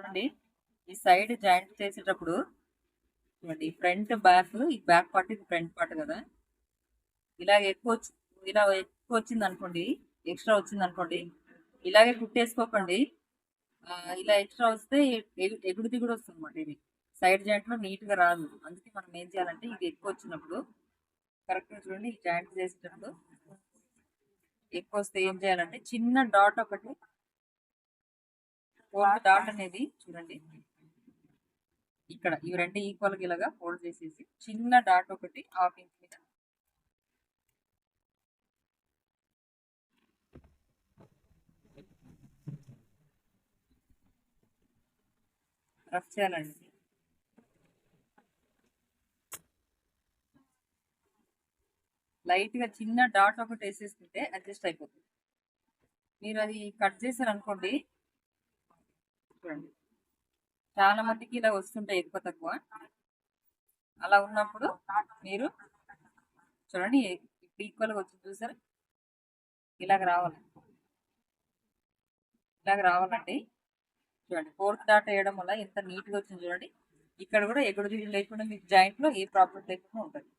చూడండి ఈ side joint చేసేటప్పుడు చూడండి ఫ్రంట్ బ్యాక్, ఈ బ్యాక్ పార్ట్ ఇది ఫ్రంట్ పార్ట్ కదా, ఇలా ఇలా ఎక్కువ వచ్చింది అనుకోండి, ఎక్స్ట్రా వచ్చింది అనుకోండి, ఇలాగే కుట్టేసుకోకండి. ఇలా ఎక్స్ట్రా వస్తే ఎగుడు దిగుడు వస్తుంది అనమాట. ఇది సైడ్ జాయింట్ లో నీట్ గా రాదు. అందుకే మనం ఏం చేయాలంటే ఇది ఎక్కువ వచ్చినప్పుడు కరెక్ట్ గా చూడండి, ఈ జాయింట్ చేసేటప్పుడు ఎక్కువ వస్తే ఏం చేయాలంటే చిన్న డాట్ ఒకటి, ఫోర్త్ డాట్ అనేది చూడండి ఇక్కడ ఇవి రెండు ఈక్వల్ గా ఇలాగా ఫోల్డ్ చేసేసి చిన్న డాట్ ఒకటి హాఫ్ ఇంచ్ మీద రఫ్ చేయాలండి. లైట్ గా చిన్న డాట్ ఒకటి వేసేసుకుంటే అడ్జస్ట్ అయిపోతుంది. మీరు అది కట్ చేశారు అనుకోండి, చూడండి చాలా మందికి ఇలా వస్తుంటాయి ఎక్కువ తక్కువ. అలా ఉన్నప్పుడు మీరు చూడండి ఈక్వల్గా వచ్చి చూసారు, ఇలాగ రావాలి, ఇలాగ రావాలండి. చూడండి ఫోర్త్ డాట్ వేయడం వల్ల ఎంత నీట్గా వచ్చింది చూడండి. ఇక్కడ కూడా ఎగుడు దిగుడు లేకుండా మీకు జాయింట్లో ఏ ప్రాబ్లం లేకుండా ఉంటుంది.